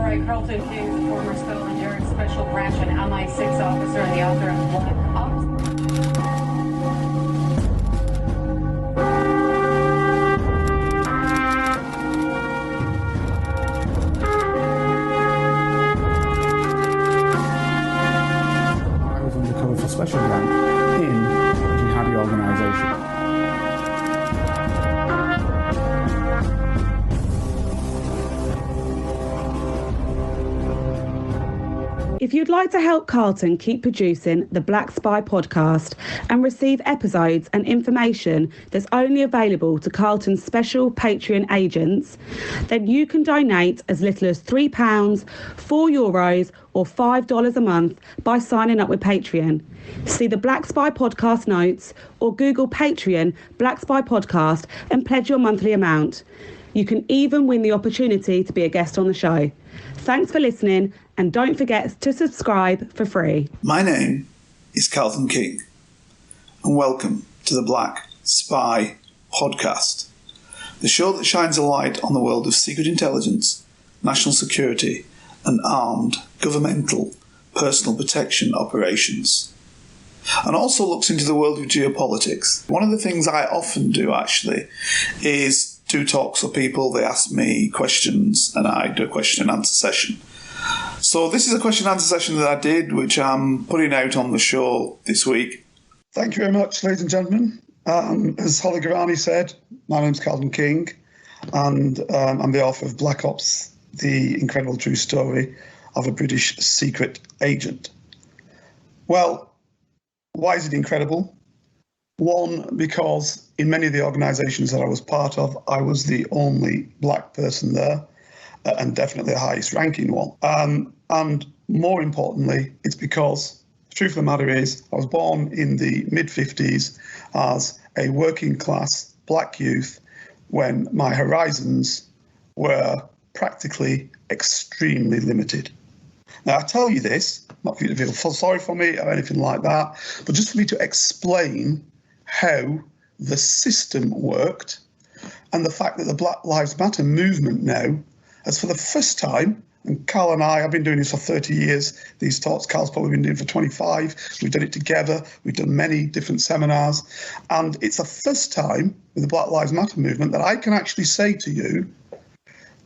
right, Carlton King, the former Scotland Yard Special Branch and MI6 officer and the author of Black Ops. I was undercover for Special Branch in a jihadi organisation. If you'd like to help Carlton keep producing the Black Spy podcast and receive episodes and information that's only available to Carlton's special Patreon agents, then you can donate as little as £3, €4 or $5 a month by signing up with Patreon. See the Black Spy podcast notes or Google Patreon Black Spy podcast and pledge your monthly amount. You can even win the opportunity to be a guest on the show. Thanks for listening, and don't forget to subscribe for free. My name is Carlton King, and welcome to the Black Spy Podcast, the show that shines a light on the world of secret intelligence, national security, and armed governmental personal protection operations, and also looks into the world of geopolitics. One of the things I often do, actually, is do talks for people. They ask me questions, and I do a question and answer session. So this is a question and answer session that I did, which I'm putting out on the show this week. Thank you very much, ladies and gentlemen. As Holly Garani said, my name's Carlton King, and I'm the author of Black Ops, the incredible true story of a British secret agent. Well, why is it incredible? One, because in many of the organisations that I was part of, I was the only black person there, and definitely the highest ranking one. And more importantly, it's because the truth of the matter is I was born in the mid-50s as a working class black youth when my horizons were practically extremely limited. Now, I tell you this, not for you to feel sorry for me or anything like that, but just for me to explain how the system worked, and the fact that the Black Lives Matter movement now has, for the first time, and Carl and I have been doing this for 30 years, these talks, Carl's probably been doing for 25, we've done it together, we've done many different seminars, and it's the first time with the Black Lives Matter movement that I can actually say to you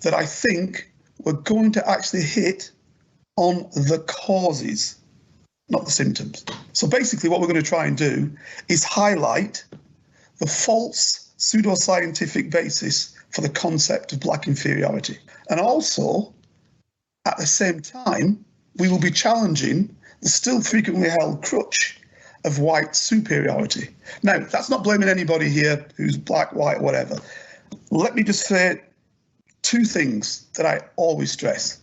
that I think we're going to actually hit on the causes, not the symptoms. So basically what we're going to try and do is highlight the false pseudo-scientific basis for the concept of black inferiority. And also, at the same time, we will be challenging the still frequently held crutch of white superiority. Now, that's not blaming anybody here who's black, white, whatever. Let me just say two things that I always stress.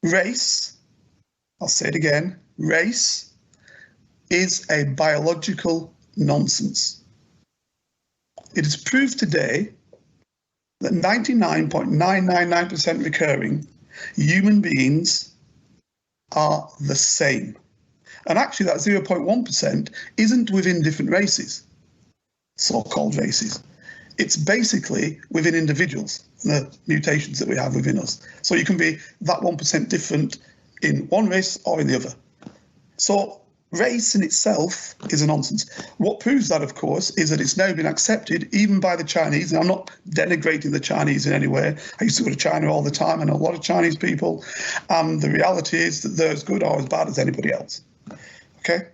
Race, I'll say it again, race is a biological nonsense. It is proved today that 99.999% recurring human beings are the same. And actually that 0.1% isn't within different races, so-called races. It's basically within individuals and the mutations that we have within us. So you can be that 1% different in one race or in the other. So race in itself is a nonsense. What proves that, of course, is that it's now been accepted even by the Chinese. And I'm not denigrating the Chinese in any way. I used to go to China all the time. I know a lot of Chinese people. The reality is that they're as good or as bad as anybody else. Okay?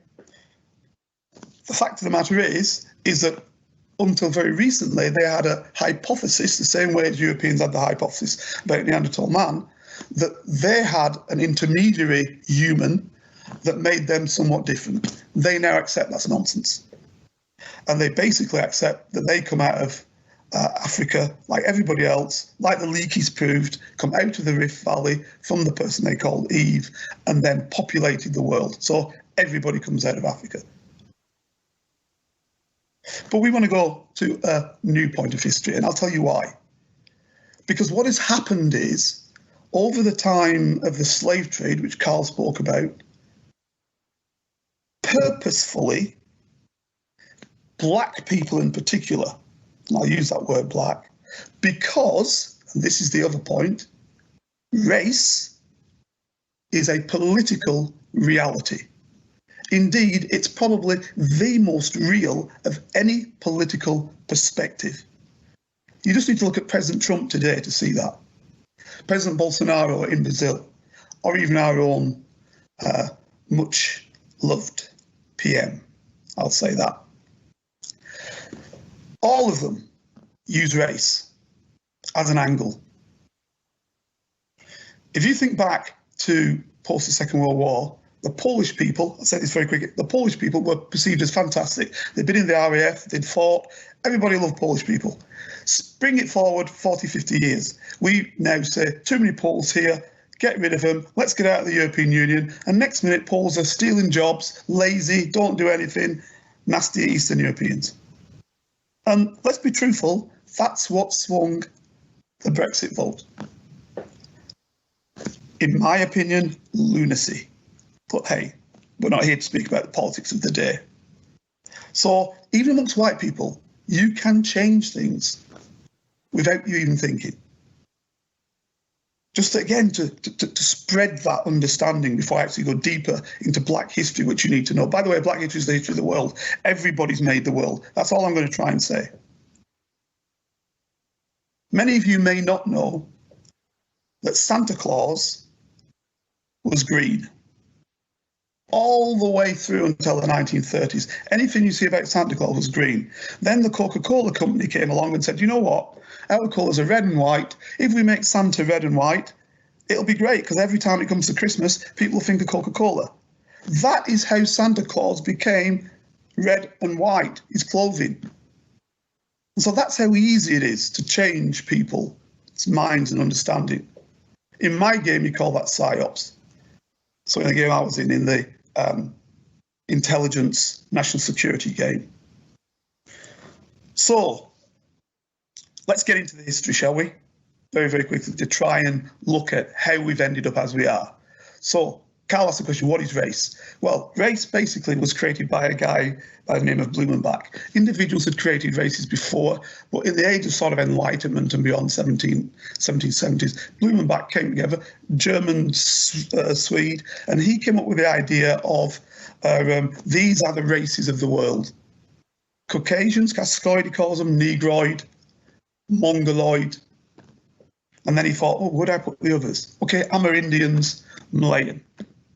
The fact of the matter is that until very recently, they had a hypothesis, the same way as Europeans had the hypothesis about Neanderthal man, that they had an intermediary human that made them somewhat different. They now accept that's nonsense. And they basically accept that they come out of Africa like everybody else, like the Leakeys proved, come out of the Rift Valley from the person they called Eve, and then populated the world. So everybody comes out of Africa. But we want to go to a new point of history, and I'll tell you why. Because what has happened is, over the time of the slave trade, which Carl spoke about, purposefully, black people in particular, and I'll use that word black, because, and this is the other point, Race is a political reality. Indeed, it's probably the most real of any political perspective. You just need to look at President Trump today to see that. President Bolsonaro in Brazil, or even our own much loved PM, I'll say that. All of them use race as an angle. If you think back to post the Second World War, the Polish people, I'll say this very quickly, the Polish people were perceived as fantastic. They'd been in the RAF, they'd fought, everybody loved Polish people. Bring it forward 40, 50 years. We now say, too many Poles here, get rid of them, let's get out of the European Union. And next minute, Poles are stealing jobs, lazy, don't do anything, nasty Eastern Europeans. And let's be truthful, that's what swung the Brexit vote. In my opinion, lunacy. But hey, we're not here to speak about the politics of the day. So even amongst white people, you can change things without you even thinking. Just again, to spread that understanding before I actually go deeper into black history, which you need to know. By the way, black history is the history of the world. Everybody's made the world. That's all I'm going to try and say. Many of you may not know that Santa Claus was green. All the way through until the 1930s. Anything you see about Santa Claus was green. Then the Coca-Cola company came along and said, you know what? Our colours are red and white. If we make Santa red and white, it'll be great because every time it comes to Christmas, people think of Coca-Cola. That is how Santa Claus became red and white, his clothing. And so that's how easy it is to change people's minds and understanding. In my game, you call that psyops. So in the game I was in the intelligence, national security game. So let's get into the history, shall we? Very, very quickly to try and look at how we've ended up as we are. So Carl asked the question, what is race? Well, race basically was created by a guy by the name of Blumenbach. Individuals had created races before, but in the age of sort of enlightenment and beyond 1770s, Blumenbach came together, German, Swede, and he came up with the idea of these are the races of the world. Caucasians, Cascoid, he calls them, Negroid, Mongoloid. And then he thought, oh, would I put the others? Okay, Amerindians, Malayan.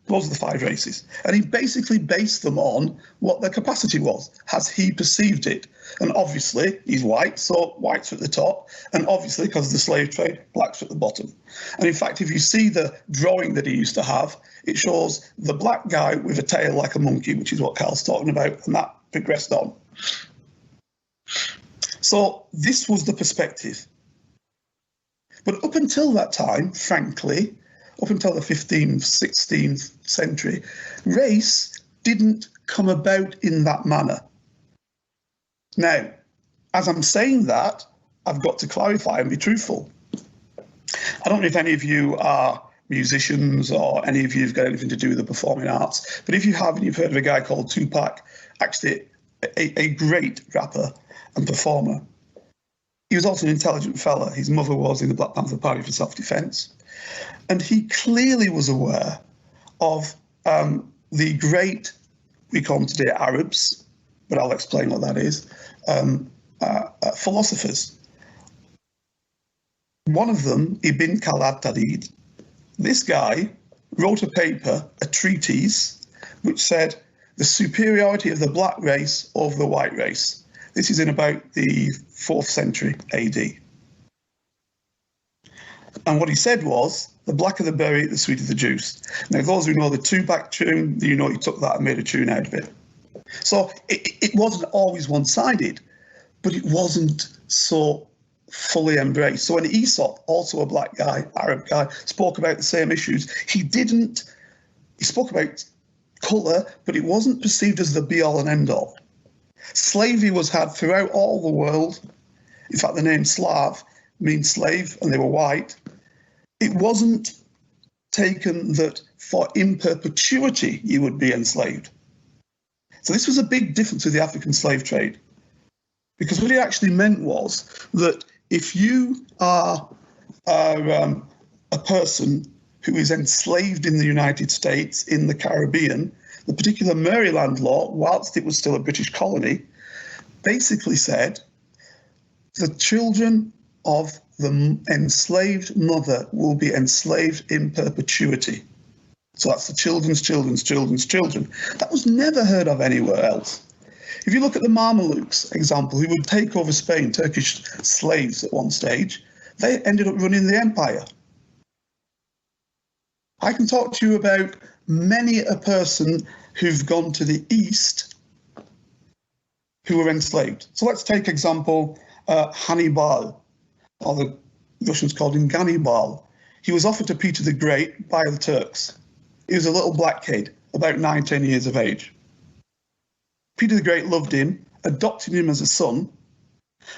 Those are the 5 races. And he basically based them on what their capacity was, as he perceived it. And obviously, he's white, so whites are at the top. And obviously, because of the slave trade, blacks are at the bottom. And in fact, if you see the drawing that he used to have, it shows the black guy with a tail like a monkey, which is what Carl's talking about, and that progressed on. So this was the perspective. But up until that time, frankly, up until the 15th, 16th century, race didn't come about in that manner. Now, as I'm saying that, I've got to clarify and be truthful. I don't know if any of you are musicians or any of you have got anything to do with the performing arts, but if you have and you've heard of a guy called Tupac, actually a great rapper and performer. He was also an intelligent fella. His mother was in the Black Panther Party for self-defense. And he clearly was aware of the great, we call them today Arabs, but I'll explain what that is, philosophers. One of them, Ibn Khaldun, this guy wrote a paper, a treatise, which said the superiority of the black race over the white race. This is in about the 4th century AD. And what he said was, the blacker the berry, the sweeter the juice. Now, those who know the Tupac tune, you know he took that and made a tune out of it. So it wasn't always one-sided, but it wasn't so fully embraced. So when Aesop, also a black guy, Arab guy, spoke about the same issues, he spoke about colour, but it wasn't perceived as the be-all and end-all. Slavery was had throughout all the world. In fact, the name Slav means slave, and they were white. It wasn't taken that for in perpetuity you would be enslaved. So this was a big difference with the African slave trade, because what it actually meant was that if you are a person who is enslaved in the United States, in the Caribbean, the particular Maryland law, whilst it was still a British colony, basically said the children of the enslaved mother will be enslaved in perpetuity. So that's the children's children's children's children. That was never heard of anywhere else. If you look at the Mamelukes example, who would take over Spain, Turkish slaves at one stage, they ended up running the empire. I can talk to you about many a person who've gone to the East who were enslaved. So let's take example Hannibal, or the Russians called him Gannibal. He was offered to Peter the Great by the Turks. He was a little black kid, about 9-10 years of age. Peter the Great loved him, adopted him as a son,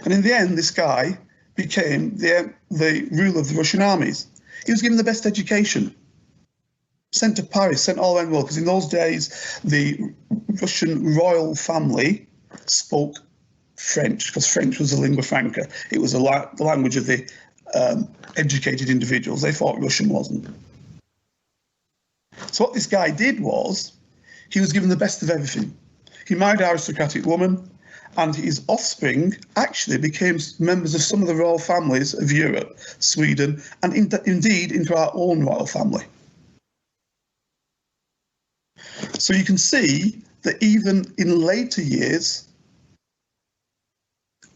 and in the end, this guy became the ruler of the Russian armies. He was given the best education, sent to Paris, sent all around the world, because in those days, the Russian royal family spoke French, because French was the lingua franca. It was the language of the educated individuals. They thought Russian wasn't. So what this guy did was, he was given the best of everything. He married an aristocratic woman, and his offspring actually became members of some of the royal families of Europe, Sweden, and indeed into our own royal family. So you can see that even in later years,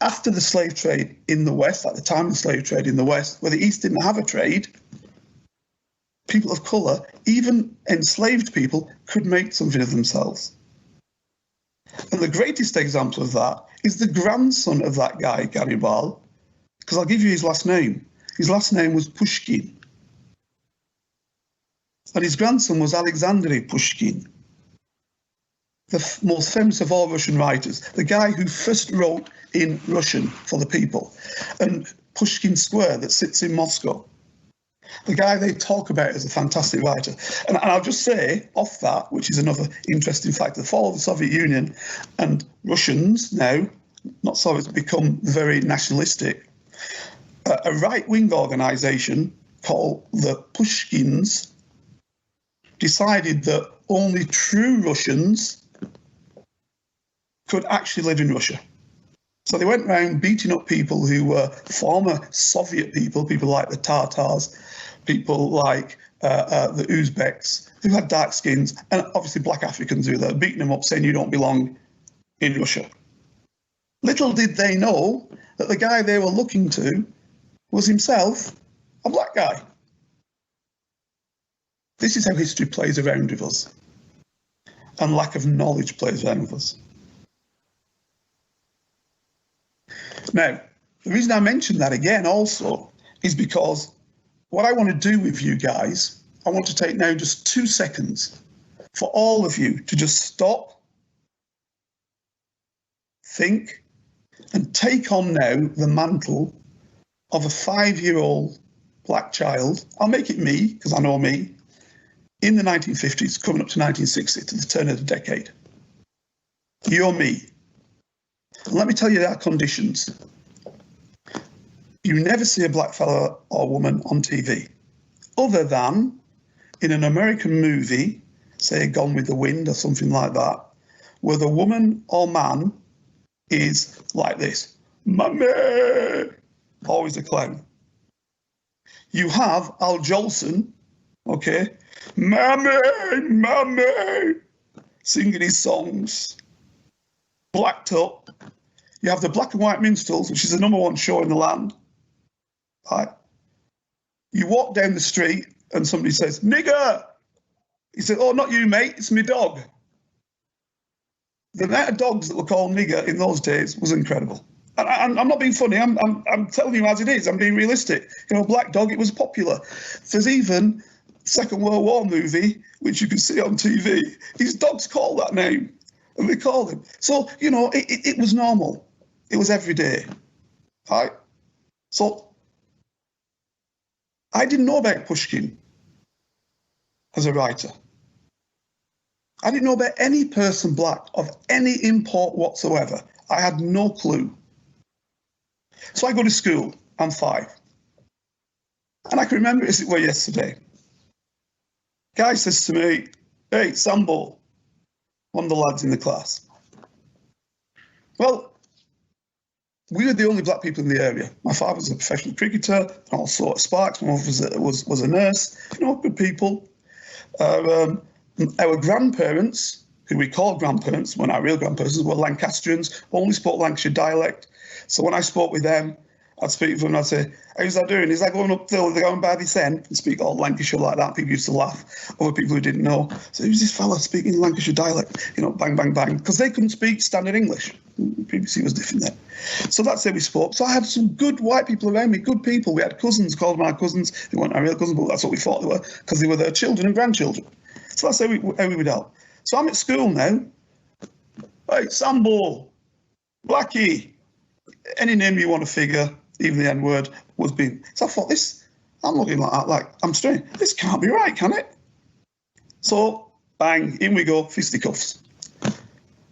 after the slave trade in the West, at the time of the slave trade in the West, where the East didn't have a trade, people of colour, even enslaved people, could make something of themselves. And the greatest example of that is the grandson of that guy, Gannibal, because I'll give you his last name. His last name was Pushkin. And his grandson was Alexander Pushkin, the most famous of all Russian writers, the guy who first wrote in Russian for the people. And Pushkin Square that sits in Moscow. The guy they talk about as a fantastic writer. And I'll just say off that, which is another interesting fact, the fall of the Soviet Union and Russians now, not Soviets, become very nationalistic. A right-wing organisation called the Pushkins decided that only true Russians could actually live in Russia. So they went around beating up people who were former Soviet people, people like the Tatars, people like the Uzbeks, who had dark skins, and obviously black Africans who were beating them up, saying you don't belong in Russia. Little did they know that the guy they were looking to was himself a black guy. This is how history plays around with us, and lack of knowledge plays around with us. Now, the reason I mention that again also is because what I want to do with you guys, I want to take now just 2 seconds for all of you to just stop, think, and take on now the mantle of a 5-year-old black child. I'll make it me, because I know me, in the 1950s, coming up to 1960, to the turn of the decade. You're me. And let me tell you our conditions. You never see a black fella or woman on TV, other than in an American movie, say Gone with the Wind or something like that, where the woman or man is like this, "Mummy," always a clown. You have Al Jolson, okay, "Mummy, Mummy," singing his songs, blacked up. You have the Black and White Minstrels, which is the #1 show in the land. Right. You walk down the street and somebody says, "Nigger!" He said, "Oh, not you, mate, it's me dog." The amount of dogs that were called nigger in those days was incredible. And I'm not being funny, I'm telling you as it is, I'm being realistic. You know, black dog, it was popular. There's even Second World War movie, which you can see on TV. His dog's called that name, and they called him. So, you know, it was normal. It was every day. Right? So, I didn't know about Pushkin as a writer. I didn't know about any person black of any import whatsoever. I had no clue. So I go to school, I'm 5. And I can remember it as it were yesterday. Guy says to me, "Hey, Sambo," one of the lads in the class. Well, we were the only black people in the area. My father was a professional cricketer, and also at Sparks. My mother was a nurse. Good people. Our grandparents, who we call grandparents, when our real grandparents were Lancastrians, only spoke Lancashire dialect. So when I spoke with them, I'd speak to them and I'd say, "How's that doing? Is that going up there? They're going by this end?" And speak all Lancashire like that. People used to laugh. Other people who didn't know. So who's this fella speaking Lancashire dialect? Bang, bang, bang. Because they couldn't speak standard English. BBC was different then. So that's how we spoke. So I had some good white people around me, good people. We had cousins, called them our cousins. They weren't our real cousins, but that's what we thought they were, because they were their children and grandchildren. So that's how we would help. So I'm at school now. Hey, Sambo, Blackie, any name you want to figure, even the N-word, was being. So I thought, I'm looking like that, like I'm strange. This can't be right, can it? So, bang, in we go, fisticuffs.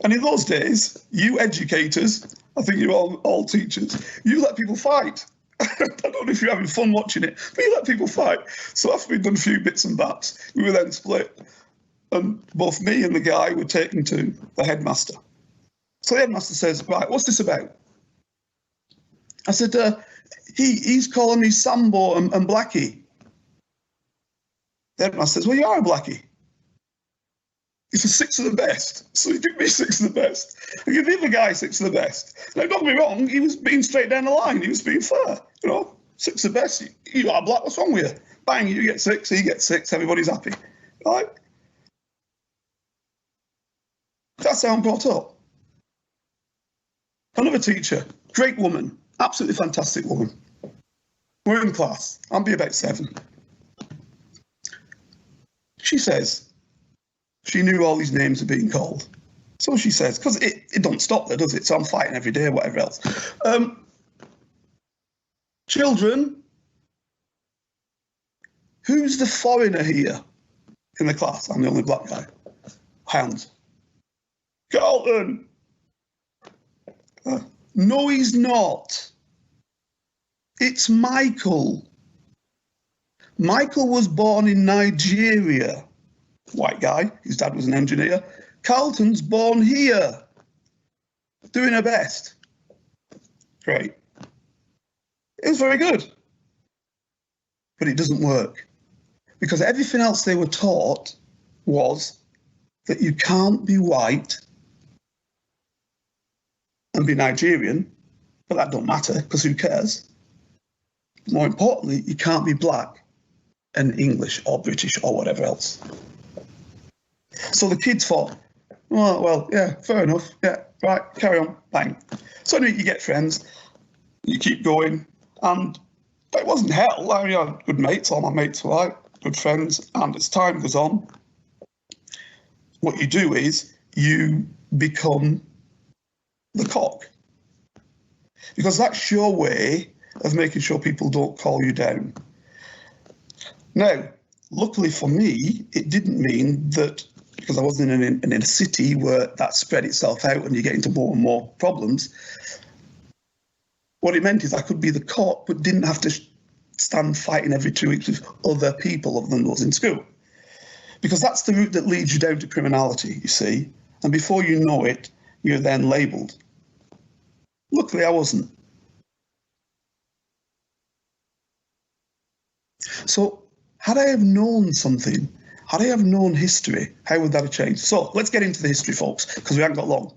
And in those days, you educators, I think you're all teachers, you let people fight. I don't know if you're having fun watching it, but you let people fight. So after we'd done a few bits and bats, we were then split. And both me and the guy were taken to the headmaster. So the headmaster says, "Right, what's this about?" I said, he's calling me Sambo and Blackie. The headmaster says, "Well, you are a Blackie. It's a 6 of the best." So he gave me 6 of the best. I give the other guy 6 of the best. Now, don't get me wrong, he was being straight down the line. He was being fair. 6 of the best. You are black, what's wrong with you? Bang, you get 6, he gets 6, everybody's happy. Right? That's how I'm brought up. Another teacher, great woman, absolutely fantastic woman. We're in class. I'll be about 7. She says, she knew all these names are being called. So she says, because it don't stop there, does it? So I'm fighting every day, whatever else. Children, who's the foreigner here in the class? I'm the only black guy. Hands. Carlton. No, he's not. It's Michael. Michael was born in Nigeria. White guy, his dad was an engineer. Carlton's born here. Doing her best. Great. It was very good. But it doesn't work. Because everything else they were taught was that you can't be white and be Nigerian, but that don't matter, because who cares? More importantly, you can't be black and English or British or whatever else. So the kids thought, "Oh, well, yeah, fair enough. Yeah, right, carry on, bang." So anyway, you get friends, you keep going, and it wasn't hell. I had good mates, all my mates were white, good friends, and as time goes on, what you do is you become the cock. Because that's your way of making sure people don't call you down. Now, luckily for me, it didn't mean that, because I wasn't in a city where that spread itself out and you get into more and more problems. What it meant is I could be the cock, but didn't have to stand fighting every 2 weeks with other people other than those in school. Because that's the route that leads you down to criminality, you see. And before you know it, you're then labelled. Luckily, I wasn't. So, had I have known something, had I have known history, how would that have changed? So, let's get into the history, folks, because we haven't got long.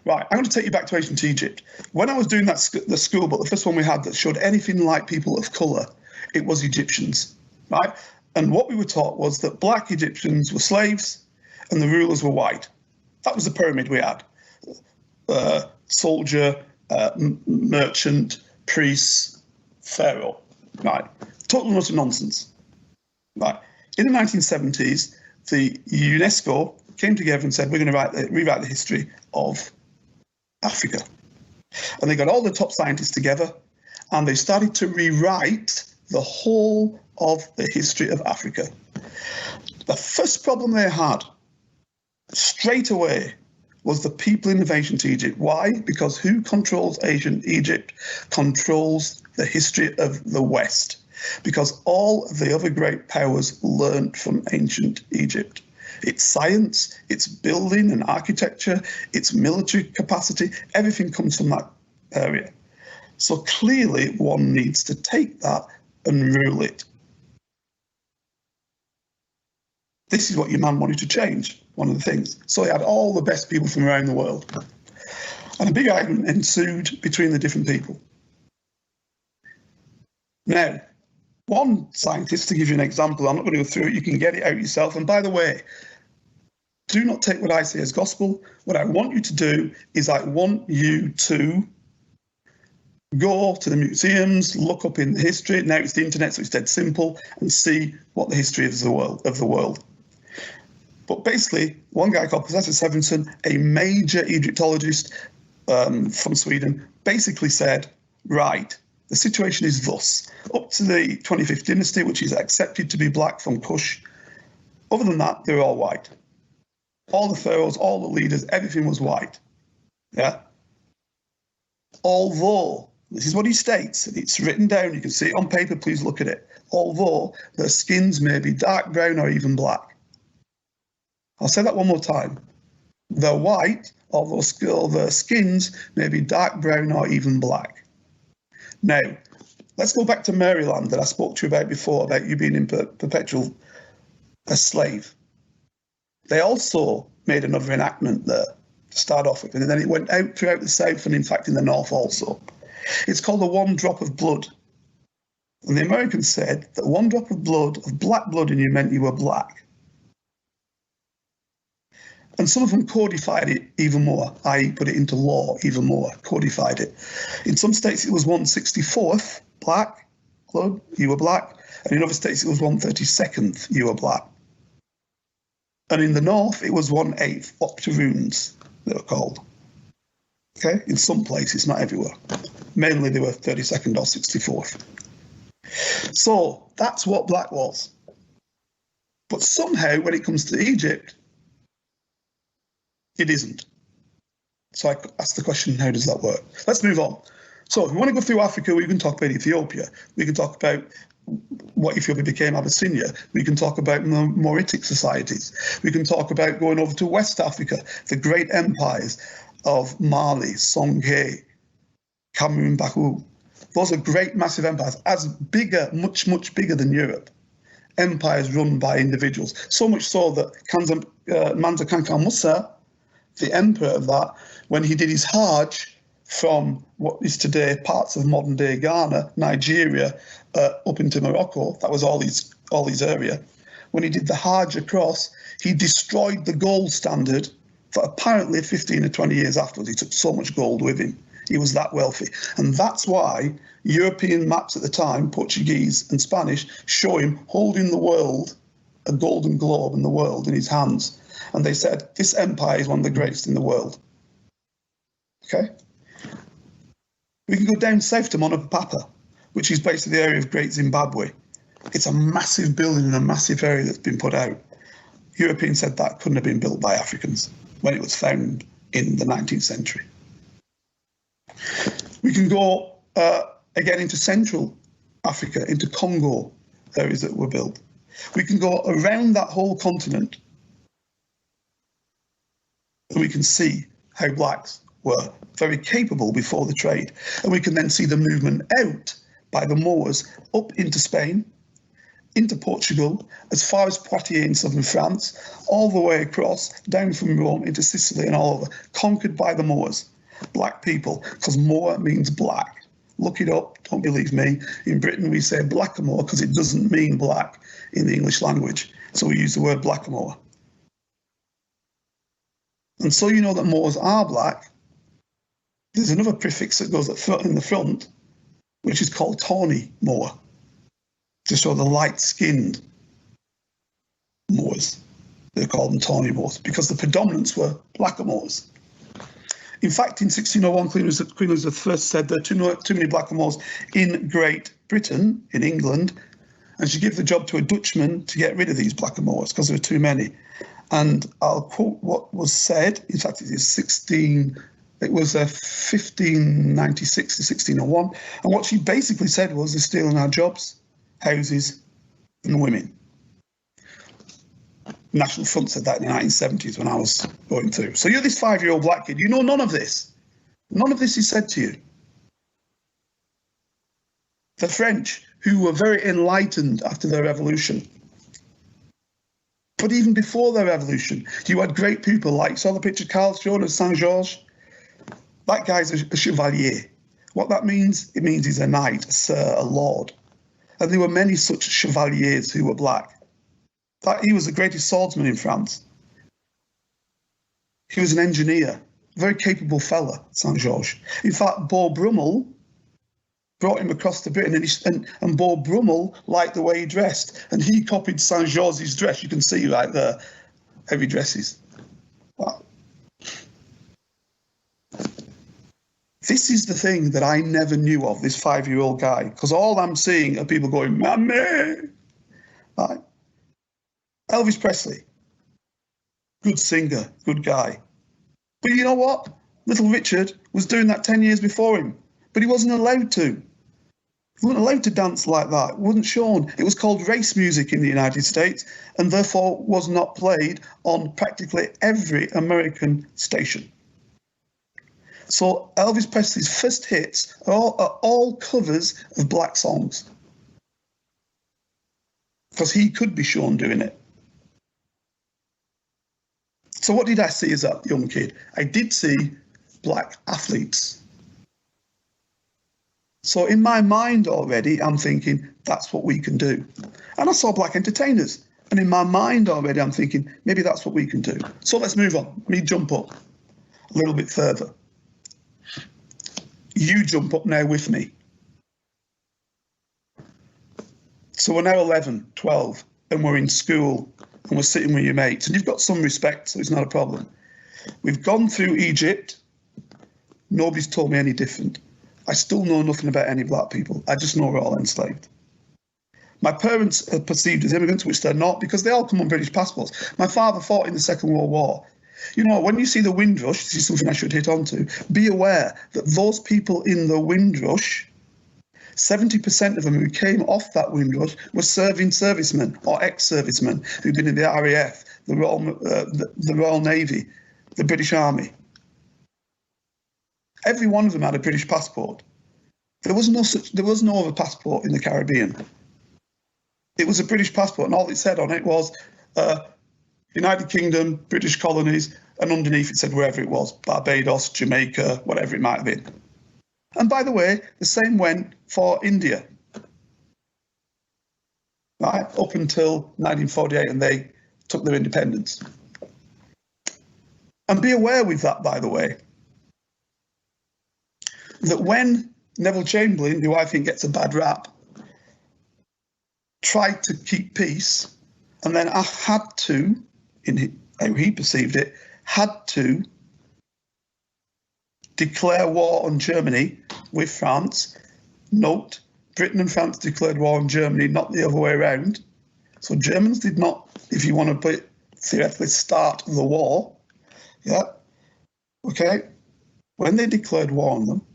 Right, I'm going to take you back to ancient Egypt. When I was doing the school book, the first one we had that showed anything like people of colour, it was Egyptians, right? And what we were taught was that black Egyptians were slaves and the rulers were white. That was the pyramid we had. Soldier, merchant, priest, pharaoh, right? Total and utter nonsense, right? In the 1970s, the UNESCO came together and said, we're going to rewrite the history of Africa. And they got all the top scientists together and they started to rewrite the whole of the history of Africa. The first problem they had straight away was the people in ancient Egypt. Why? Because who controls ancient Egypt controls the history of the West. because all of the other great powers learned from ancient Egypt. Its science, its building and architecture, its military capacity, everything comes from that area. So clearly one needs to take that and rule it. This is what your man wanted to change, one of the things. So he had all the best people from around the world. And a big argument ensued between the different people. Now, one scientist, to give you an example, I'm not going to go through it, you can get it out yourself. And by the way, do not take what I say as gospel. What I want you to do is I want you to go to the museums, look up in the history. Now it's the internet, so it's dead simple, and see what the history is of the world. But basically, one guy called Professor Severin, a major Egyptologist from Sweden, basically said, right, the situation is thus. Up to the 25th dynasty, which is accepted to be black from Kush, other than that, they're all white. All the pharaohs, all the leaders, everything was white. Yeah. Although, this is what he states, and it's written down, you can see it on paper, please look at it. Although their skins may be dark brown or even black. I'll say that one more time. They're white, although their skins may be dark brown or even black. Now, let's go back to Maryland that I spoke to you about before, about you being in perpetual a slave. They also made another enactment there to start off with, and then it went out throughout the South and in fact in the North also. It's called the 1 drop of blood. And the Americans said that 1 drop of blood, of black blood in you, meant you were black. And some of them codified it even more, i.e. put it into law even more, codified it. In some states it was 1/64th black blood, you were black, and in other states it was 1/32nd, you were black. And in the north it was 1/8 octoroons, they were called. Okay, in some places, not everywhere. Mainly they were 32nd or 64th. So that's what black was. But somehow when it comes to Egypt, it isn't. So I ask the question, how does that work? Let's move on. So if we want to go through Africa, we can talk about Ethiopia. We can talk about what Ethiopia became Abyssinia. We can talk about Mooritic societies. We can talk about going over to West Africa, the great empires of Mali, Songhai, Cameroon, Baku. Those are great, massive empires, as bigger, much, much bigger than Europe. Empires run by individuals. So much so that Mansa Kankan Musa, the emperor of that, when he did his Hajj from what is today parts of modern-day Ghana, Nigeria, up into Morocco, that was all his area. When he did the Hajj across, he destroyed the gold standard for apparently 15 or 20 years afterwards. He took so much gold with him. He was that wealthy. And that's why European maps at the time, Portuguese and Spanish, show him holding the world, a golden globe in the world in his hands. And they said, this empire is one of the greatest in the world. Okay? We can go down south to Monopapa, which is basically the area of Great Zimbabwe. It's a massive building in a massive area that's been put out. Europeans said that couldn't have been built by Africans when it was found in the 19th century. We can go again into Central Africa, into Congo, areas that were built. We can go around that whole continent and we can see how blacks were very capable before the trade. And we can then see the movement out by the Moors up into Spain, into Portugal, as far as Poitiers in southern France, all the way across, down from Rome into Sicily and all over, conquered by the Moors, black people, because Moor means black. Look it up, don't believe me. In Britain we say blackamoor because it doesn't mean black in the English language, so we use the word blackamoor. And so you know that Moors are black. There's another prefix that goes in the front, which is called tawny Moor, to show the light-skinned Moors. They called them tawny Moors because the predominance were blackamoors. In fact, in 1601, Queen Elizabeth I said there are too many blackamoors in Great Britain, in England, and she gave the job to a Dutchman to get rid of these blackamoors because there were too many. And I'll quote what was said. In fact, it was 1596 to 1601. And what she basically said was, they're stealing our jobs. houses, and women. National Front said that in the 1970s when I was going through. So you're this 5-year-old black kid, you know none of this. None of this is said to you. The French, who were very enlightened after their revolution, but even before their revolution, you had great people like, saw the picture Carlton of Saint-Georges? That guy's a chevalier. What that means, it means he's a knight, a sir, a lord. And there were many such chevaliers who were black. He was the greatest swordsman in France. He was an engineer, a very capable fella, Saint-Georges. In fact, Beau Brummel brought him across to Britain, and Beau Brummel liked the way he dressed, and he copied Saint-Georges' dress. You can see right there how he dresses. Wow. This is the thing that I never knew of, this 5-year-old guy, because all I'm seeing are people going, "Mammy!" Right? Elvis Presley, good singer, good guy. But you know what? Little Richard was doing that 10 years before him, but he wasn't allowed to. He wasn't allowed to dance like that. It wasn't shown. It was called race music in the United States, and therefore was not played on practically every American station. So Elvis Presley's first hits are all covers of black songs, because he could be shown doing it. So what did I see as a young kid? I did see black athletes. So in my mind already, I'm thinking, that's what we can do. And I saw black entertainers. And in my mind already, I'm thinking, maybe that's what we can do. So let's move on. Let me jump up a little bit further. You jump up now with me. So we're now 11, 12, and we're in school, and we're sitting with your mates, and you've got some respect, so it's not a problem. We've gone through Egypt. Nobody's told me any different. I still know nothing about any black people. I just know we're all enslaved. My parents are perceived as immigrants, which they're not, because they all come on British passports. My father fought in the Second World War. You know, when you see the Windrush, this is something I should hit onto, be aware that those people in the Windrush, 70% of them who came off that Windrush were serving servicemen or ex-servicemen who'd been in the RAF, the Royal Navy, the British Army. Every one of them had a British passport. There was no other passport in the Caribbean. It was a British passport, and all it said on it was United Kingdom, British colonies, and underneath it said wherever it was, Barbados, Jamaica, whatever it might have been. And by the way, the same went for India, right, up until 1948, and they took their independence. And be aware with that, by the way, that when Neville Chamberlain, who I think gets a bad rap, tried to keep peace, and then I had to, in how he perceived it, had to declare war on Germany with France. Note, Britain and France declared war on Germany, not the other way around. So Germans did not, if you want to put it theoretically, start the war. Yeah, okay. When they declared war on them,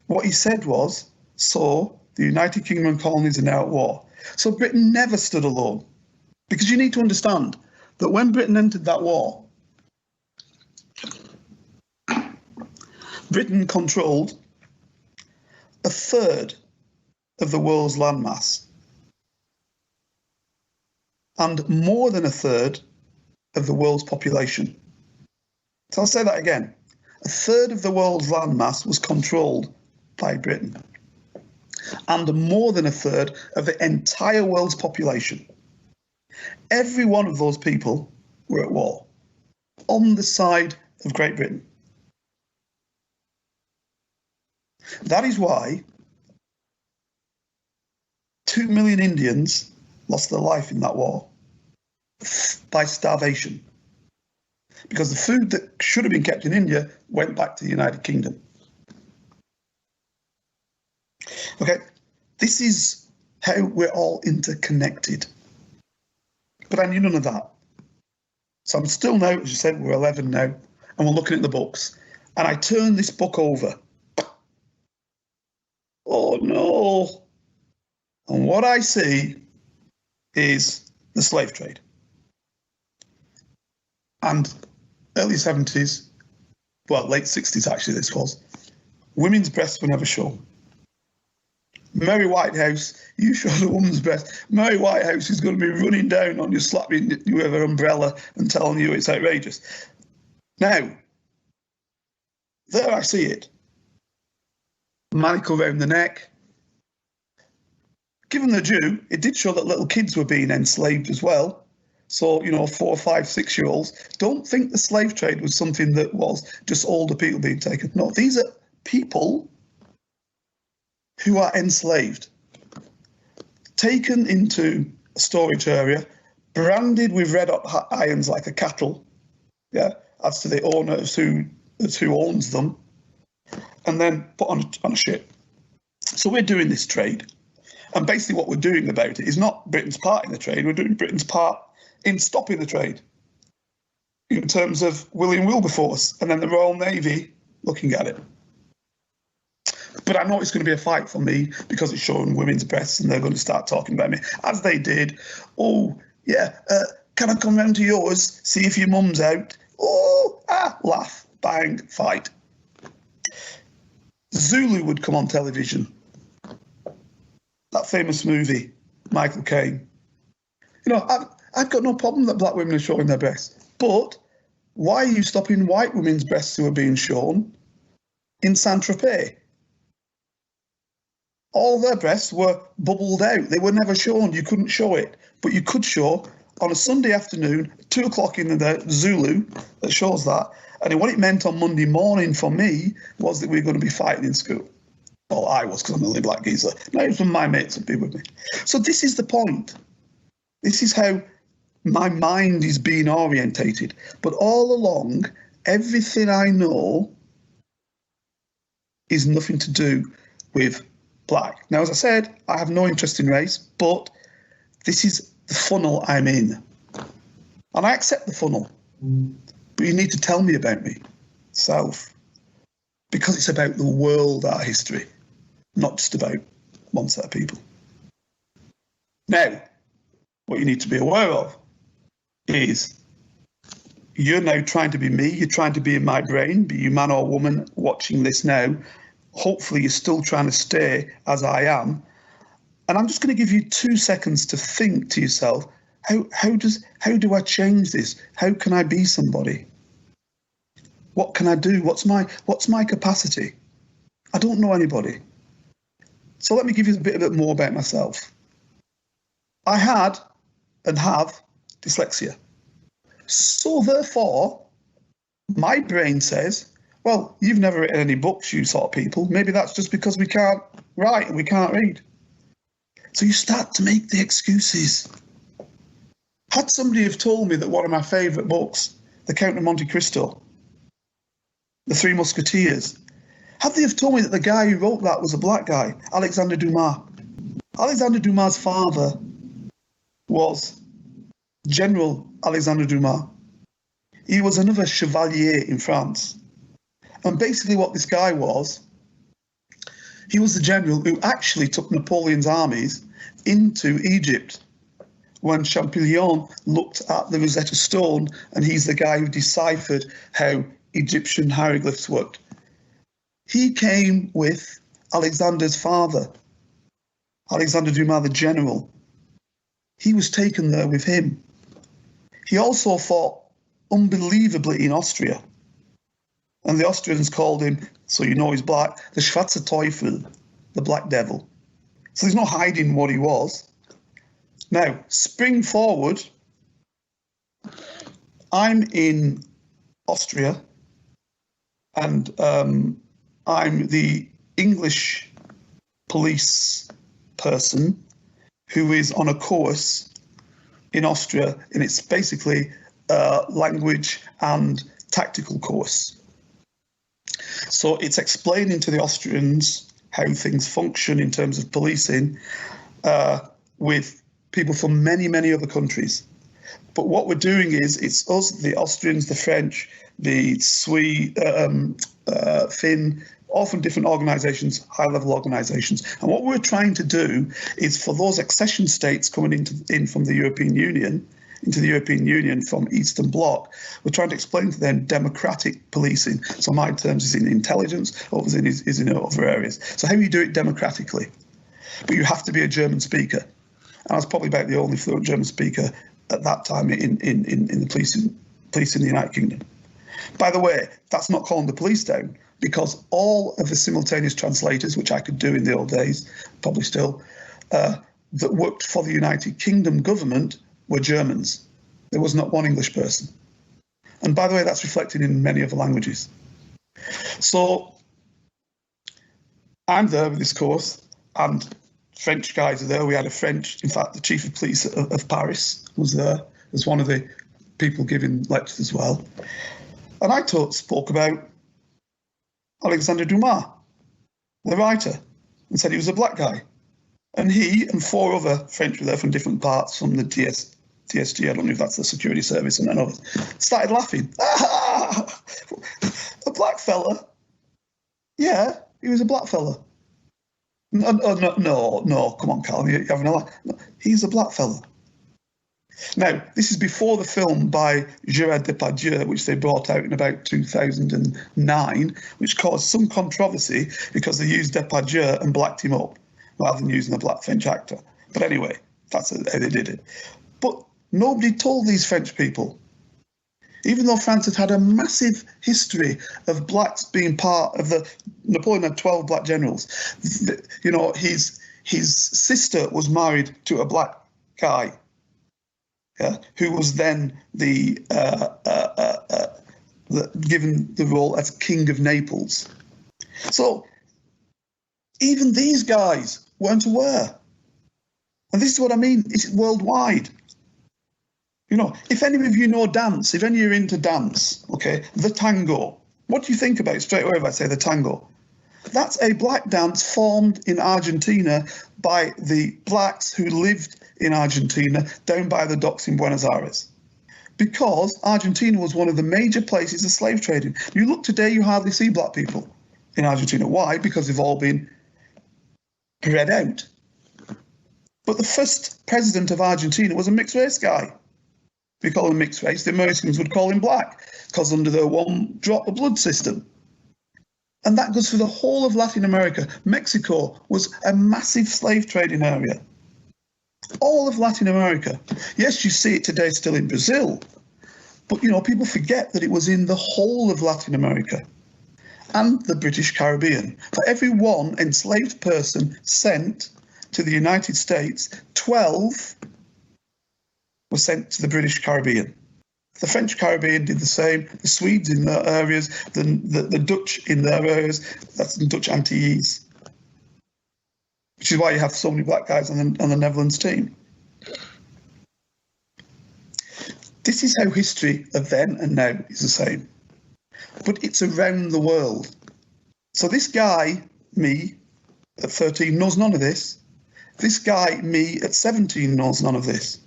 what he said was, so the United Kingdom and colonies are now at war. So Britain never stood alone, because you need to understand that when Britain entered that war, Britain controlled a third of the world's landmass and more than a third of the world's population. So I'll say that again. A third of the world's landmass was controlled by Britain, and more than a third of the entire world's population. Every one of those people were at war on the side of Great Britain. That is why 2 million Indians lost their life in that war by starvation, because the food that should have been kept in India went back to the United Kingdom. Okay, this is how we're all interconnected. But I knew none of that. So I'm still now, as you said, we're 11 now, and we're looking at the books. And I turn this book over. Oh no. And what I see is the slave trade. And early 70s, well, late 60s actually this was, women's breasts were never shown. Mary Whitehouse, you showed a woman's breast. Mary Whitehouse is going to be running down on you, slapping you with her umbrella and telling you it's outrageous. Now, there I see it. Manacle round the neck. Given the due, it did show that little kids were being enslaved as well. So, 4, 5, 6-year-olds. Don't think the slave trade was something that was just older people being taken. No, these are people who are enslaved, taken into a storage area, branded with red hot irons like a cattle, as to the owner who owns them, and then put on a ship. So we're doing this trade. And basically what we're doing about it is not Britain's part in the trade, we're doing Britain's part in stopping the trade in terms of William Wilberforce and then the Royal Navy looking at it. But I know it's going to be a fight for me because it's showing women's breasts and they're going to start talking about me, as they did. Oh, yeah, can I come round to yours, see if your mum's out? Oh, laugh, bang, fight. Zulu would come on television. That famous movie, Michael Caine. I've got no problem that black women are showing their breasts. But why are you stopping white women's breasts who are being shown in Saint-Tropez? All their breasts were bubbled out. They were never shown. You couldn't show it. But you could show on a Sunday afternoon, 2 o'clock in the Zulu, that shows that. And what it meant on Monday morning for me was that we were going to be fighting in school. Well, I was, because I'm the only black geezer. No, it was when my mates would be with me. So this is the point. This is how my mind is being orientated. But all along, everything I know is nothing to do with black. Now, as I said, I have no interest in race, but this is the funnel I'm in. And I accept the funnel. But you need to tell me about me, self, because it's about the world, our history, not just about one set of people. Now, what you need to be aware of is you're now trying to be me, you're trying to be in my brain, be you man or woman watching this now. Hopefully you're still trying to stay as I am. And I'm just going to give you 2 seconds to think to yourself, how do I change this? How can I be somebody? What can I do? What's my capacity? I don't know anybody. So let me give you a bit more about myself. I had and have dyslexia. So therefore, my brain says, well, you've never written any books, you sort of people. Maybe that's just because we can't write and we can't read. So you start to make the excuses. Had somebody have told me that one of my favourite books, The Count of Monte Cristo, The Three Musketeers, had they have told me that the guy who wrote that was a black guy, Alexandre Dumas. Alexandre Dumas' father was General Alexandre Dumas. He was another chevalier in France. And basically what this guy was, he was the general who actually took Napoleon's armies into Egypt when Champollion looked at the Rosetta Stone, and he's the guy who deciphered how Egyptian hieroglyphs worked. He came with Alexander's father, Alexandre Dumas, the general. He was taken there with him. He also fought unbelievably in Austria. And the Austrians called him, so you know he's black, the Schwarze Teufel, the Black Devil. So there's no hiding what he was. Now, spring forward, I'm in Austria, and I'm the English police person who is on a course in Austria, and it's basically a language and tactical course. So it's explaining to the Austrians how things function in terms of policing with people from many, many other countries. But what we're doing is, it's us, the Austrians, the French, the Swede, Finn, all from different organisations, high-level organisations. And what we're trying to do is for those accession states coming in from the European Union, into the European Union from Eastern Bloc, we're trying to explain to them democratic policing. So my terms is in intelligence, others is in other areas. So how you do it democratically. But you have to be a German speaker. And I was probably about the only fluent German speaker at that time in the police in the United Kingdom. By the way, that's not calling the police down, because all of the simultaneous translators, which I could do in the old days, probably still, that worked for the United Kingdom government were Germans. There was not one English person. And by the way, that's reflected in many other languages. So I'm there with this course, and French guys are there. We had a French, in fact, the chief of police of Paris was there as one of the people giving lectures as well. And I spoke about Alexandre Dumas, the writer, and said he was a black guy. And he and 4 other French were there from different parts, from the TSG, I don't know if that's the security service, and then others, started laughing. Ah, a black fella? Yeah, he was a black fella. No, come on, Carl, you're having a laugh. No, he's a black fella. Now, this is before the film by Gérard Depardieu, which they brought out in about 2009, which caused some controversy because they used Depardieu and blacked him up rather than using a black French actor. But anyway, that's how they did it. But nobody told these French people, even though France had a massive history of blacks being part of the... Napoleon had 12 black generals. You know, his sister was married to a black guy, who was then given the role as King of Naples. So even these guys weren't aware. And this is what I mean, it's worldwide. You know, if any of you know dance, if any of you are into dance, okay, the tango, what do you think about straight away if I say the tango? That's a black dance formed in Argentina by the blacks who lived in Argentina down by the docks in Buenos Aires. Because Argentina was one of the major places of slave trading. You look today, you hardly see black people in Argentina. Why? Because they've all been bred out. But the first president of Argentina was a mixed race guy. We call him mixed race. The Americans would call him black because under the one drop of blood system. And that goes for the whole of Latin America. Mexico was a massive slave trading area. All of Latin America. Yes, you see it today still in Brazil, but, you know, people forget that it was in the whole of Latin America and the British Caribbean. For every one enslaved person sent to the United States, 12 were sent to the British Caribbean. The French Caribbean did the same, the Swedes in their areas, the Dutch in their areas, that's the Dutch Antilles, which is why you have so many black guys on the Netherlands team. This is how history of then and now is the same. But it's around the world. So this guy, me, at 13, knows none of this. This guy, me, at 17, knows none of this.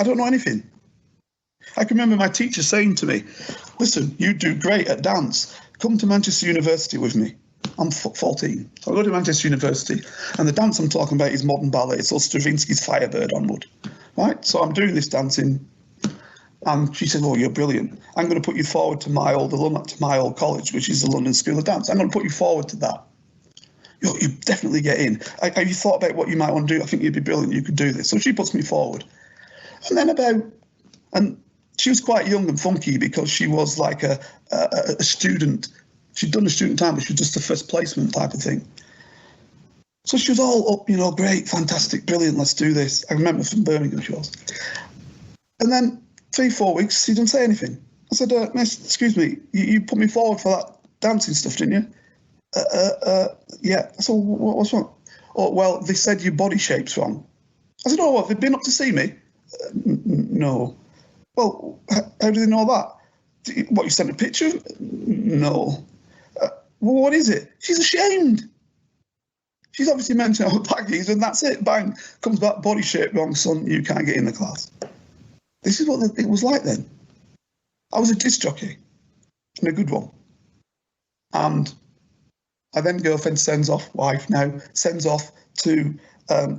I don't know anything. I can remember my teacher saying to me, listen, you do great at dance. Come to Manchester University with me. I'm 14. So I go to Manchester University, and the dance I'm talking about is modern ballet. It's Stravinsky's Firebird on wood. Right? So I'm doing this dancing, and she said, oh, you're brilliant. I'm going to put you forward to my old college, which is the London School of Dance. I'm going to put you forward to that. You definitely get in. Have you thought about what you might want to do? I think you'd be brilliant. You could do this. So she puts me forward. And then and she was quite young and funky because she was like a student. She'd done a student time, but she was just a first placement type of thing. So she was all up, you know, great, fantastic, brilliant, let's do this. I remember from Birmingham she was. And then 3-4 weeks, she didn't say anything. I said, miss, excuse me, you put me forward for that dancing stuff, didn't you? Yeah. I said, what's wrong? Oh, well, they said your body shape's wrong. I said, oh, what, they've been up to see me? No. Well, how do they know that? What, you sent a picture? No. Well, what is it? She's ashamed. She's obviously mentioned our baggies, and that's it. Bang. Comes back, body shape wrong, son, you can't get in the class. This is what it was like then. I was a disc jockey, and a good one. And I then girlfriend sends off, wife now, sends off to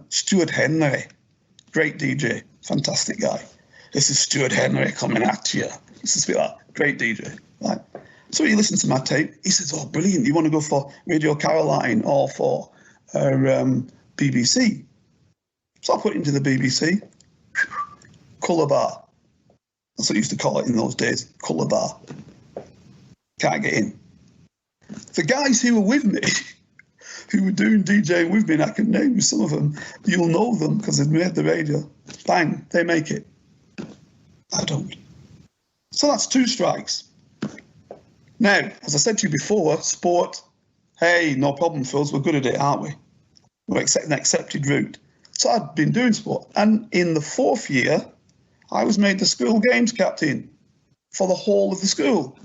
Stuart Henry, great DJ, fantastic guy. This is Stuart Henry coming at you. This is like, great DJ, right? So he listens to my tape. He says, oh, brilliant. You want to go for Radio Caroline or for BBC? So I put it into the BBC. Colour bar. That's what I used to call it in those days, colour bar. Can't get in. The guys who were with me, who were doing DJing with me, and I can name you some of them, you'll know them because they've made the radio. Bang, they make it. I don't. So that's 2 strikes. Now, as I said to you before, sport, hey, no problem for us, we're good at it, aren't we? We're an accepted route. So I'd been doing sport. And in the 4th year, I was made the school games captain for the whole of the school.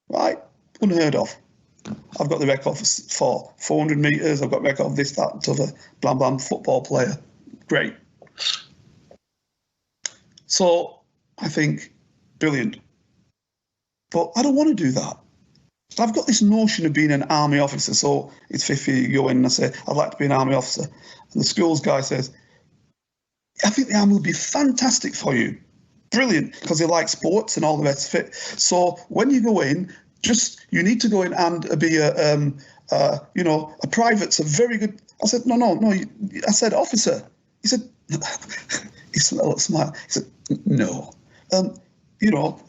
Right? Unheard of. I've got the record for 400 metres, I've got the record of this, that, and t'other, blam, blam, football player. Great. So I think, brilliant. But I don't want to do that. I've got this notion of being an army officer. So it's 5th year, you go in and I say, I'd like to be an army officer. And the schools guy says, I think the army would be fantastic for you. Brilliant, because they like sports and all the rest of it. So when you go in, you need to go in and be a private's a very good. I said, no. I said, officer. He said, he smiled, smile. He said, no. An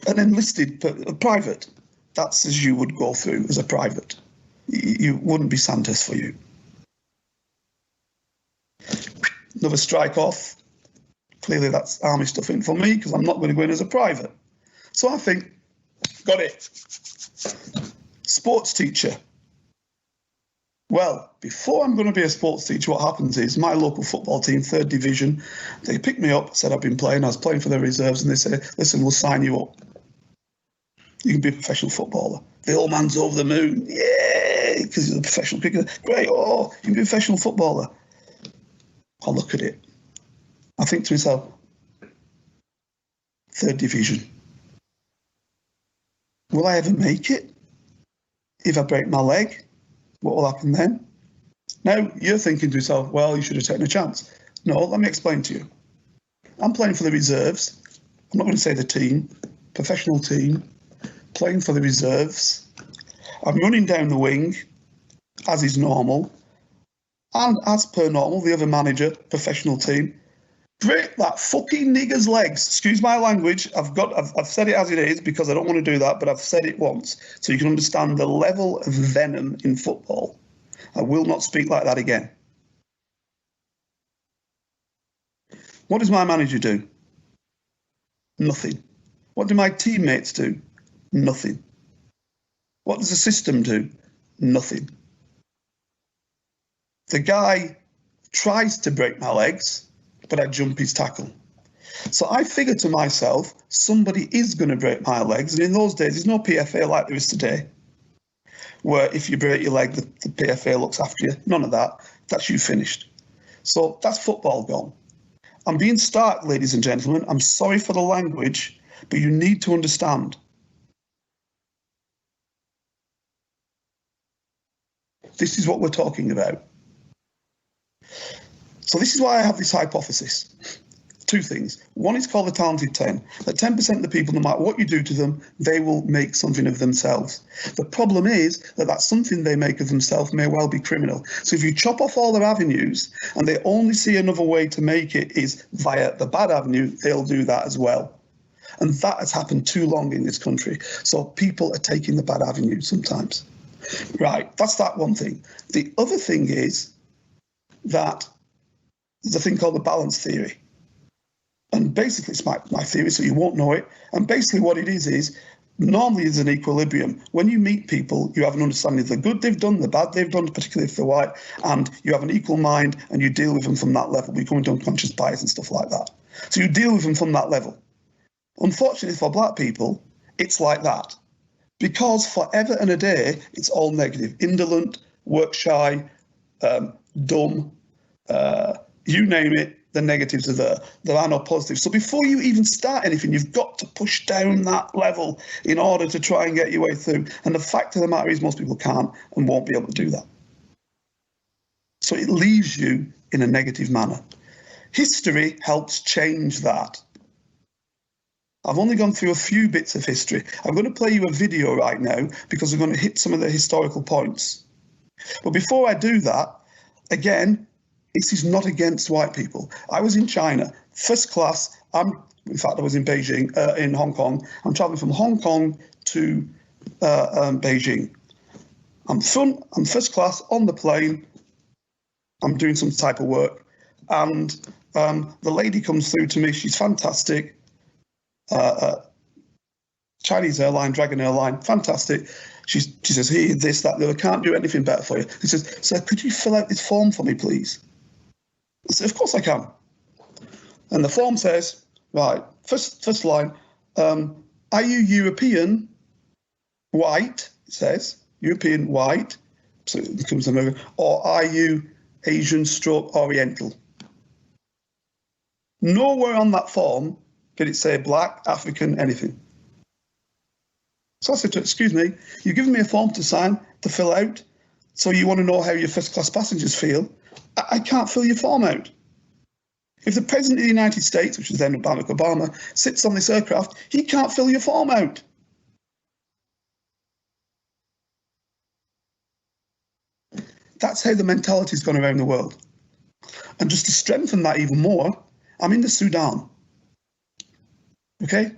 enlisted private. That's as you would go through as a private. You wouldn't be Santos for you. Another strike off. Clearly that's army stuff in for me because I'm not going to go in as a private. So I think, got it. Sports teacher. Well, before I'm going to be a sports teacher, what happens is my local football team, 3rd division, they picked me up, said I've been playing, I was playing for the reserves, and they said, listen, we'll sign you up. You can be a professional footballer. The old man's over the moon. Yeah, because he's a professional cricketer. Great, you can be a professional footballer. I look at it. I think to myself, 3rd division. Will I ever make it? If I break my leg, what will happen then? Now, you're thinking to yourself, well, you should have taken a chance. No, let me explain to you. I'm playing for the reserves. I'm not going to say the team, professional team, playing for the reserves. I'm running down the wing, as is normal. And as per normal, the other manager, professional team, break that fucking nigger's legs. Excuse my language. I've said it as it is because I don't want to do that, but I've said it once so you can understand the level of venom in football. I will not speak like that again. What does my manager do? Nothing. What do my teammates do? Nothing. What does the system do? Nothing. The guy tries to break my legs, but I jump his tackle. So I figure to myself, somebody is going to break my legs. And in those days, there's no PFA like there is today, where if you break your leg, the PFA looks after you. None of that. That's you finished. So that's football gone. I'm being stark, ladies and gentlemen. I'm sorry for the language, but you need to understand. This is what we're talking about. So this is why I have this hypothesis. 2 things. One is called the talented 10. That 10% of the people, no matter what you do to them, they will make something of themselves. The problem is that something they make of themselves may well be criminal. So if you chop off all their avenues and they only see another way to make it is via the bad avenue, they'll do that as well. And that has happened too long in this country. So people are taking the bad avenue sometimes. Right, that's that one thing. The other thing is that there's a thing called the balance theory. And basically it's my theory, so you won't know it. And basically what it is normally there's an equilibrium. When you meet people, you have an understanding of the good they've done, the bad they've done, particularly if they're white, and you have an equal mind and you deal with them from that level. We go into unconscious bias and stuff like that. So you deal with them from that level. Unfortunately for black people, it's like that. Because forever and a day, it's all negative. Indolent, work shy, dumb, you name it, the negatives are there. There are no positives. So before you even start anything, you've got to push down that level in order to try and get your way through. And the fact of the matter is most people can't and won't be able to do that. So it leaves you in a negative manner. History helps change that. I've only gone through a few bits of history. I'm going to play you a video right now because we're going to hit some of the historical points. But before I do that, again, this is not against white people. I was in China, first class. In fact, I was in Beijing, in Hong Kong. I'm traveling from Hong Kong to Beijing. I'm first class on the plane. I'm doing some type of work. And the lady comes through to me. She's fantastic. Chinese airline, Dragon Airline, fantastic. She says, here, this, that, the other, can't do anything better for you. He says, sir, could you fill out this form for me, please? I said, of course I can. And the form says, right, first line, are you European white, it says, European white, so it becomes American, or are you Asian stroke Oriental? Nowhere on that form did it say black, African, anything. So I said to her, excuse me, you've given me a form to sign, to fill out, so you want to know how your first-class passengers feel. I can't fill your form out. If the President of the United States, which is then Barack Obama, sits on this aircraft, he can't fill your form out. That's how the mentality's gone around the world. And just to strengthen that even more, I'm in the Sudan. Okay?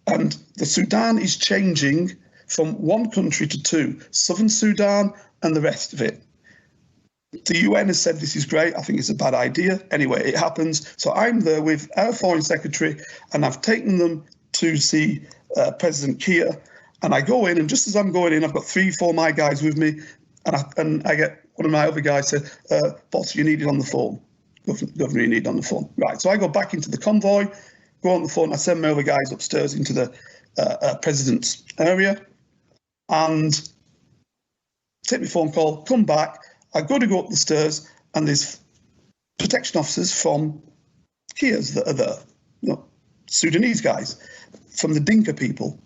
And the Sudan is changing from one country to two, Southern Sudan and the rest of it. The UN has said this is great. I think it's a bad idea. Anyway, it happens. So I'm there with our Foreign Secretary, and I've taken them to see President Kiir. And I go in, and just as I'm going in, I've got 3-4 of my guys with me, and I get one of my other guys say, boss, you need it on the phone. Governor, you need it on the phone. Right, so I go back into the convoy, go on the phone, I send my other guys upstairs into the president's area, and take my phone call, come back. I go up the stairs, and there's protection officers from Kia's that are there, Sudanese guys, from the Dinka people,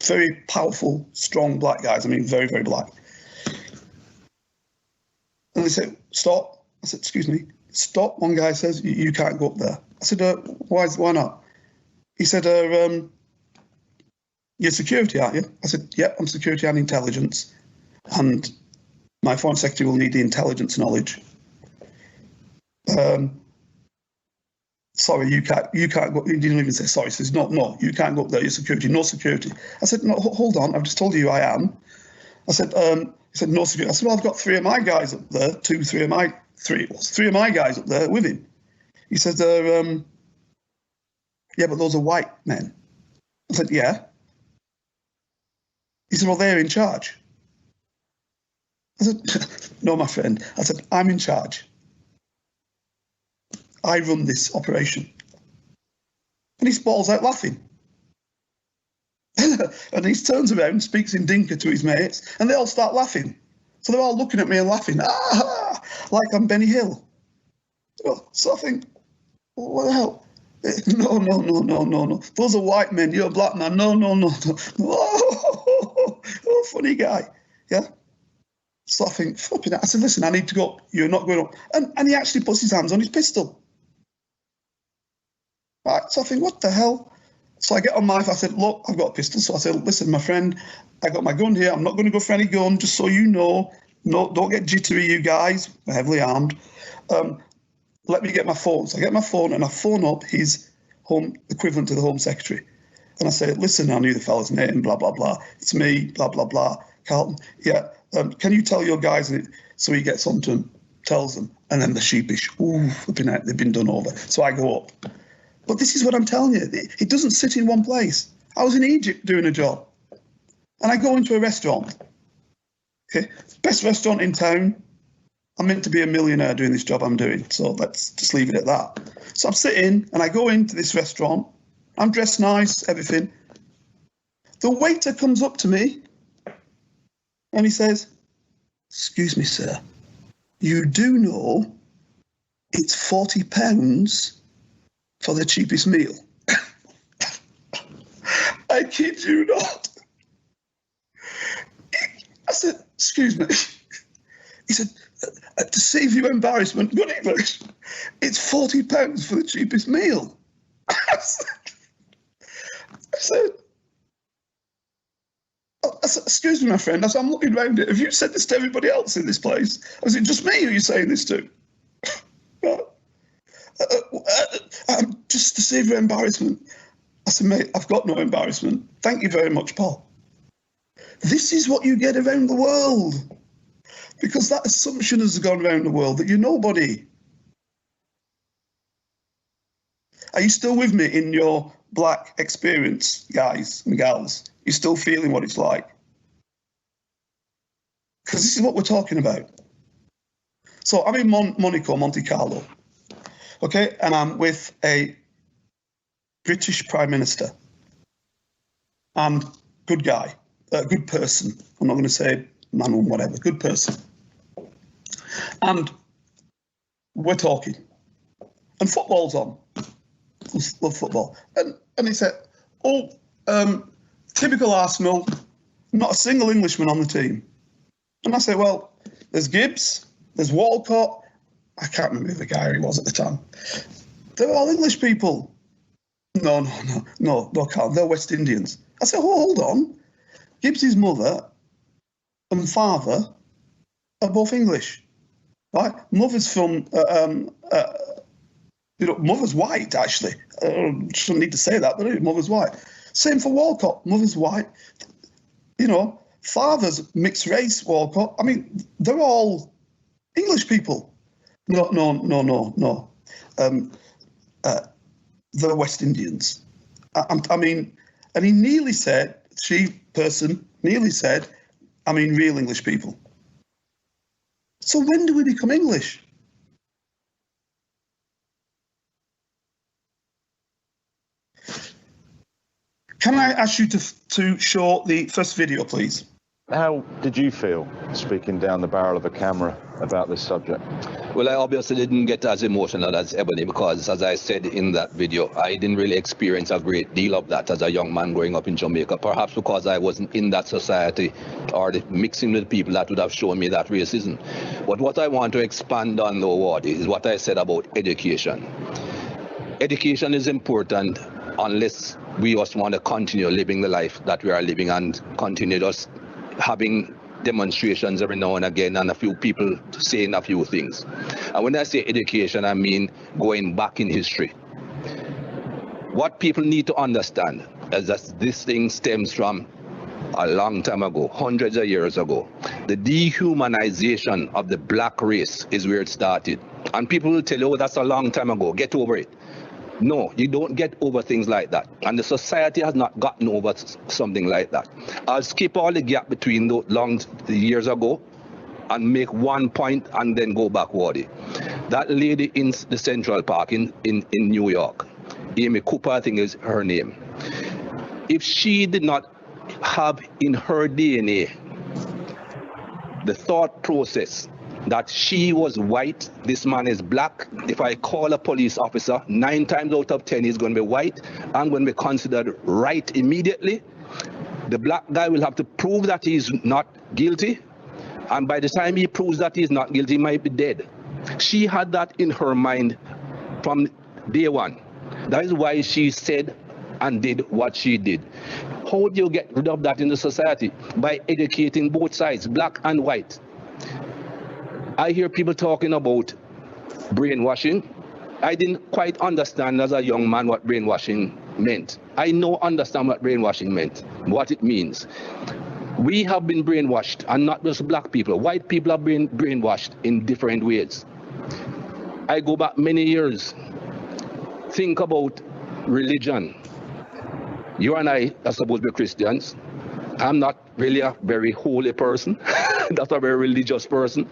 very powerful, strong black guys. I mean, very, very black. And they say, stop. I said, excuse me, stop. One guy says, you can't go up there. I said, why not? He said, you're security, aren't you? I said, yep, I'm security and intelligence. And my Foreign Secretary will need the intelligence knowledge. Sorry, you can't go. He didn't even say sorry. He says, no, you can't go up there. You're security, no security. I said, no, hold on. I've just told you who I am. I said, he said, no security. I said, well, I've got 3 of my guys up there, 3 of my guys up there with him. He said, yeah, but those are white men. I said, yeah. He said, well, they're in charge. I said, no, my friend. I said, I'm in charge. I run this operation. And he balls out laughing. And he turns around, speaks in Dinka to his mates, and they all start laughing. So they're all looking at me and laughing, like I'm Benny Hill. So I think, what the hell? No. Those are white men, you're a black man. No. Oh, funny guy. Yeah? So I think, flipping it. I said, listen, I need to go up. You're not going up. And he actually puts his hands on his pistol. Right, so I think, what the hell? So I get on I said, look, I've got a pistol. So I said, listen, my friend, I got my gun here. I'm not going to go for any gun, just so you know. No, don't get jittery, you guys. We're heavily armed. Let me get my phone. So I get my phone and I phone up his home equivalent to the Home Secretary. And I say, listen, I knew the fella's name, blah, blah, blah. It's me, blah, blah, blah. Carlton, yeah. Can you tell your guys? So he gets on to them, tells them, and then the sheepish, they've been done over. So I go up. But this is what I'm telling you. It doesn't sit in one place. I was in Egypt doing a job, and I go into a restaurant. Okay, best restaurant in town. I'm meant to be a millionaire doing this job I'm doing, so let's just leave it at that. So I'm sitting, and I go into this restaurant. I'm dressed nice, everything. The waiter comes up to me, and he says, excuse me, sir, you do know it's £40 for the cheapest meal. I kid you not. I said, excuse me. He said, To save you embarrassment, good English, it's £40 for the cheapest meal. I said, excuse me, my friend, as I'm looking around it, have you said this to everybody else in this place? Or is it just me who you're saying this to? Just to save your embarrassment. I said, mate, I've got no embarrassment. Thank you very much, Paul. This is what you get around the world. Because that assumption has gone around the world that you're nobody. Are you still with me in your black experience, guys and gals? You're still feeling what it's like? Because this is what we're talking about. So I'm in Monaco, Monte Carlo, okay? And I'm with a British Prime Minister. And good guy, good person. I'm not going to say man or whatever, good person. And we're talking. And football's on. Love football. And he said, typical Arsenal, not a single Englishman on the team. And I said, well, there's Gibbs, there's Walcott. I can't remember who the guy he was at the time. They're all English people. No, Carl, they're West Indians. I said, hold on. Gibbs's mother and father are both English, right? Mother's from, mother's white, actually. Shouldn't need to say that, but mother's white. Same for Walcott, mother's white. Father's mixed race, Walcott. I mean, they're all English people. No. They're West Indians. I mean, and he nearly said, I mean, real English people. So when do we become English? Can I ask you to show the first video, please? How did you feel speaking down the barrel of a camera about this subject? Well, I obviously didn't get as emotional as Ebony because, as I said in that video, I didn't really experience a great deal of that as a young man growing up in Jamaica, perhaps because I wasn't in that society or mixing with people that would have shown me that racism. But what I want to expand on, though, Wardy, is what I said about education. Education is important unless we just want to continue living the life that we are living and continue just having demonstrations every now and again and a few people saying a few things. And when I say education, I mean going back in history. What people need to understand is that this thing stems from a long time ago, hundreds of years ago. The dehumanization of the black race is where it started. And people will tell you, oh, that's a long time ago, get over it. No, you don't get over things like that. And the society has not gotten over something like that. I'll skip all the gap between the long years ago and make one point and then go backward. That lady in the Central Park in New York, Amy Cooper, I think is her name. If she did not have in her DNA the thought process that she was white, this man is black. If I call a police officer, 9 times out of 10 he's going to be white. I'm going to be considered right immediately. The black guy will have to prove that he's not guilty. And by the time he proves that he's not guilty, he might be dead. She had that in her mind from day one. That is why she said and did what she did. How do you get rid of that in the society? By educating both sides, black and white. I hear people talking about brainwashing. I didn't quite understand as a young man what brainwashing meant. I now understand what brainwashing meant, what it means. We have been brainwashed, and not just black people. White people have been brainwashed in different ways. I go back many years. Think about religion. You and I are supposed to be Christians. I'm not really a very holy person, not a very religious person,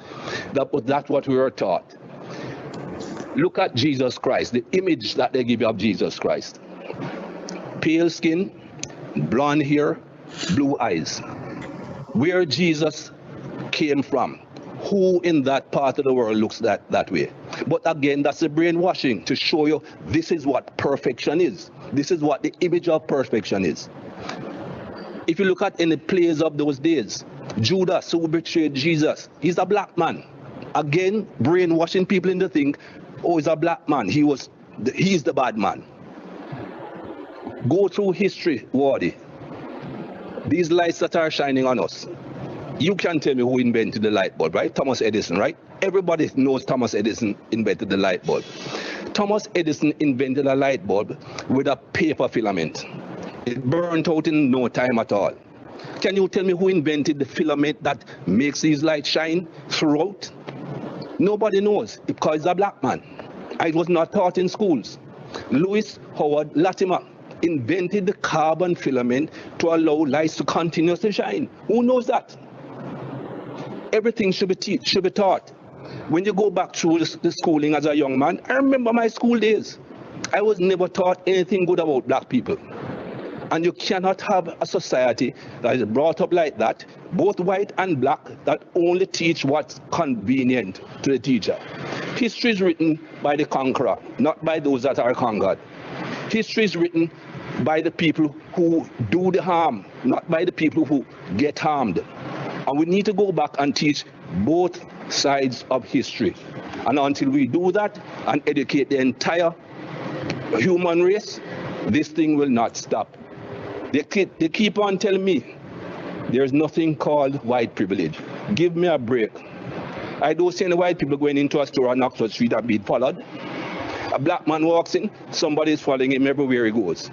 but that's what we were taught. Look at Jesus Christ, the image that they give you of Jesus Christ. Pale skin, blonde hair, blue eyes. Where Jesus came from, who in that part of the world looks that way? But again, that's the brainwashing to show you this is what perfection is. This is what the image of perfection is. If you look at any plays of those days, Judas, who betrayed Jesus, he's a black man. Again, brainwashing people into think, oh, he's a black man. He's the bad man. Go through history, Wardy. These lights that are shining on us. You can tell me who invented the light bulb, right? Thomas Edison, right? Everybody knows Thomas Edison invented the light bulb. Thomas Edison invented a light bulb with a paper filament. It burnt out in no time at all. Can you tell me who invented the filament that makes these lights shine throughout? Nobody knows, because he's a black man. It was not taught in schools. Louis Howard Latimer invented the carbon filament to allow lights to continuously shine. Who knows that? Everything should be taught. When you go back through the schooling as a young man, I remember my school days. I was never taught anything good about black people. And you cannot have a society that is brought up like that, both white and black, that only teach what's convenient to the teacher. History is written by the conqueror, not by those that are conquered. History is written by the people who do the harm, not by the people who get harmed. And we need to go back and teach both sides of history. And until we do that and educate the entire human race, this thing will not stop. They keep on telling me there's nothing called white privilege. Give me a break. I don't see any white people going into a store on Oxford Street and being followed. A black man walks in, somebody is following him everywhere he goes.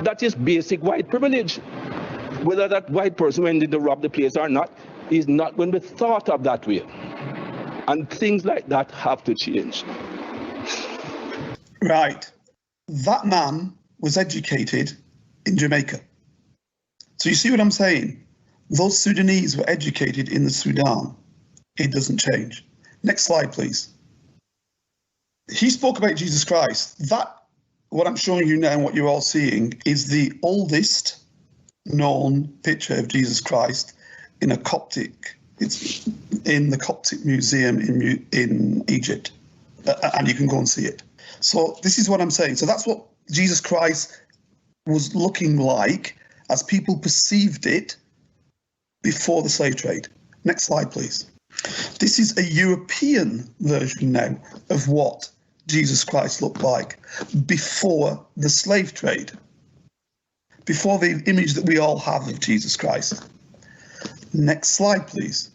That is basic white privilege. Whether that white person went in to rob the place or not is not going to be thought of that way. And things like that have to change. Right. That man was educated in Jamaica. So you see what I'm saying? Those Sudanese were educated in the Sudan. It doesn't change. Next slide, please. He spoke about Jesus Christ. That, what I'm showing you now and what you're all seeing, is the oldest known picture of Jesus Christ in a Coptic. It's in the Coptic Museum in Egypt. And you can go and see it. So this is what I'm saying. So that's what Jesus Christ was looking like as people perceived it before the slave trade. Next slide, please. This is a European version now of what Jesus Christ looked like before the slave trade, before the image that we all have of Jesus Christ. Next slide, please.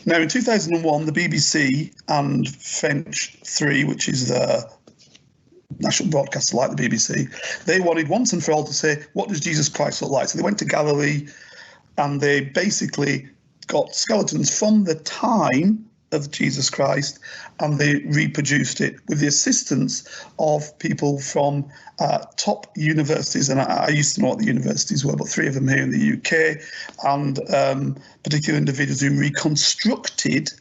Now, in 2001, the BBC and French 3, which is the national broadcaster like the BBC, they wanted once and for all to say, what does Jesus Christ look like? So they went to Galilee and they basically got skeletons from the time of Jesus Christ and they reproduced it with the assistance of people from top universities. And I used to know what the universities were, but 3 of them here in the UK, and particular individuals who reconstructed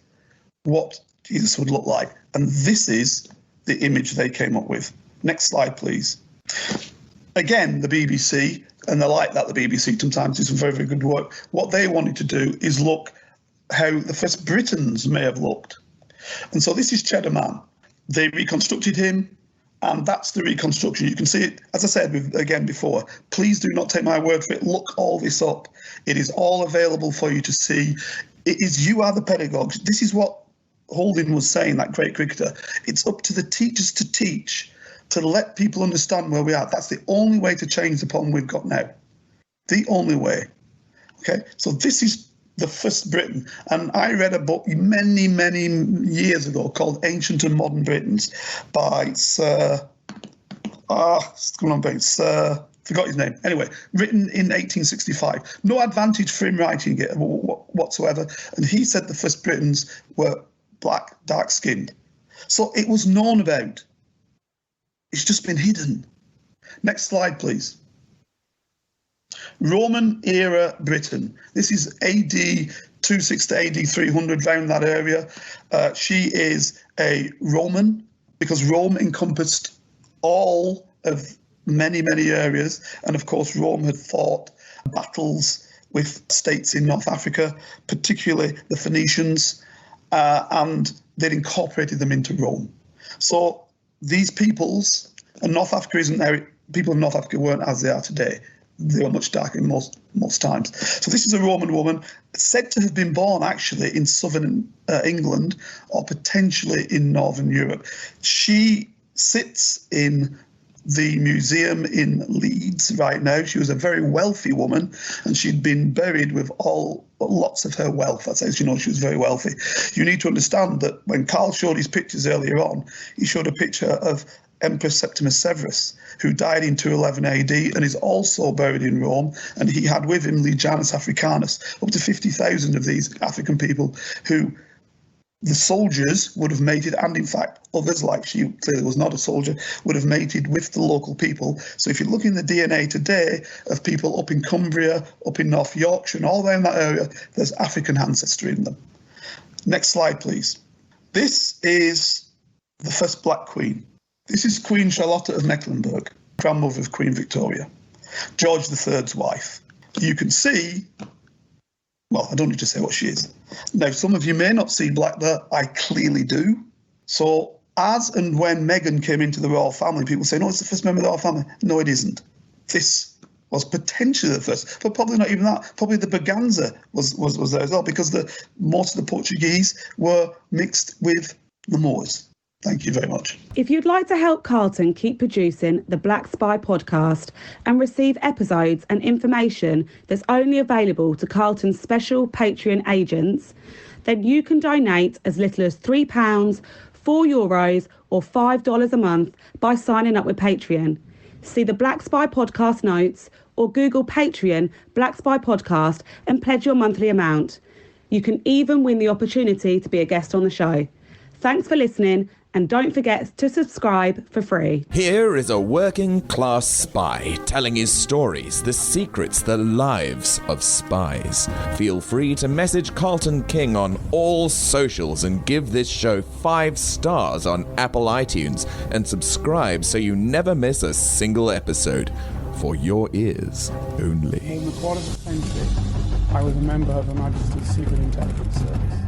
what Jesus would look like. And this is the image they came up with. Next slide, please. Again, the BBC, and they're like that, the BBC sometimes do some very, very good work. What they wanted to do is look how the first Britons may have looked. And so this is Cheddar Man. They reconstructed him, and that's the reconstruction. You can see it, as I said again before, please do not take my word for it. Look all this up. It is all available for you to see. It is, you are the pedagogues. This is what Holding was saying, that great cricketer. It's up to the teachers to teach, to let people understand where we are. That's the only way to change the problem we've got now. The only way. Okay, so this is the first Britain. And I read a book many, many years ago called Ancient and Modern Britons by Sir, forgot his name. Anyway, written in 1865. No advantage for him writing it whatsoever. And he said the first Britons were black, dark-skinned. So it was known about. It's just been hidden. Next slide, please. Roman era Britain. This is AD 260 to AD 300, around that area. She is a Roman because Rome encompassed all of many, many areas. And of course, Rome had fought battles with states in North Africa, particularly the Phoenicians, and they'd incorporated them into Rome. So these peoples, and North Africa isn't there, people of North Africa weren't as they are today. they were much darker in most times. So this is a Roman woman said to have been born actually in southern England or potentially in northern Europe. She sits in the museum in Leeds right now. She was a very wealthy woman, and she'd been buried with lots of her wealth. That's how you know she was very wealthy. You need to understand that when Carl showed his pictures earlier on, he showed a picture of Emperor Septimus Severus, who died in 211 AD and is also buried in Rome, and he had with him Legianus Africanus, up to 50,000 of these African people who the soldiers would have mated, and in fact others, like she clearly was not a soldier, would have mated with the local people. So if you look in the DNA today of people up in Cumbria, up in North Yorkshire and all around that area, there's African ancestry in them. Next slide, please. This is the first black queen. This is Queen Charlotte of Mecklenburg, grandmother of Queen Victoria, George III's wife. You can see, well, I don't need to say what she is. Now, some of you may not see black there. I clearly do. So as and when Meghan came into the royal family, people say, no, it's the first member of the royal family. No, it isn't. This was potentially the first, but probably not even that. Probably the Braganza was there as well, because most of the Portuguese were mixed with the Moors. Thank you very much. If you'd like to help Carlton keep producing the Black Spy podcast and receive episodes and information that's only available to Carlton's special Patreon agents, then you can donate as little as £3, €4 or $5 a month by signing up with Patreon. See the Black Spy podcast notes or Google Patreon Black Spy podcast and pledge your monthly amount. You can even win the opportunity to be a guest on the show. Thanks for listening, and don't forget to subscribe for free. Here is a working class spy telling his stories, the secrets, the lives of spies. Feel free to message Carlton King on all socials and give this show 5 stars on Apple iTunes and subscribe so you never miss a single episode. For your ears only. More than a quarter of a century, I was a member of Her Majesty's Secret Intelligence Service.